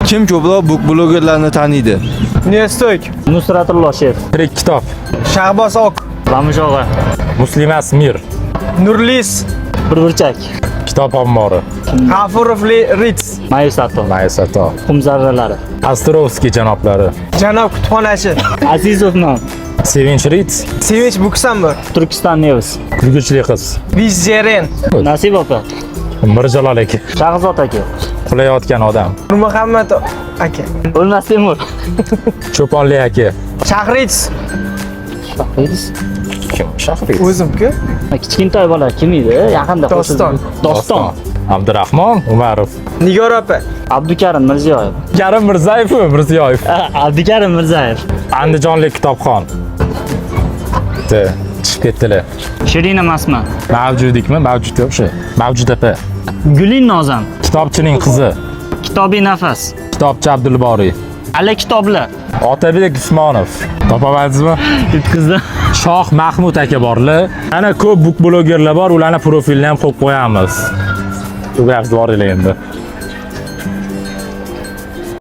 Kim ko'proq book blogerlarni taniydi? Nestoyk, Nusratulloh Shev, Tirik kitob. Shahboz Ok, Ramush og'a, Muslima Smir. Nurlis, Bir burchak, Kitob ombori. G'afurov Ritz, Mayusato, Maysato. Qum zarralari, Astrovskiy janoblari. Janob kutubxonachi, Azizov nom, Sevinch Ritz. Sevinch Buksamber, Turkiston News, Kulguchli qiz. Vizjeren, Nasib opa, Mirjalol aka. Shahzod aka, Qulayotgan odam. Nurmuhammad aka, O'lmas Temur. Cho'ponli aka. Shahritz, Kim? Shahriz. o'zimku, Kichkintoy bola kim edi? Yaqinda Doston. Doston. Abdurahmon Umarov. Nigor opa, Abdukarim Mirziyoyev. Karim Mirzayevmi? Mirziyoyev. Abdukarim Mirzayev. Andijonlik kitobxon. Chiqib ketdilar. Shirina Masman. Mavjudikmi? Mavjud yo'q shu. Mavjud opa. Gulin Nozam. Kitobchining qizi. Kitobiy nafas. Kitobchi Abdulboriy. Ala kitoblar. Otabek Usmonov. Topamadingizmi? Yutqizdim. Shoh Mahmud aka borlar. Ana ko'p book blogerlar bor, ularning profilini ham qo'yib qo'yamiz. Bu yoqda boringlar endi.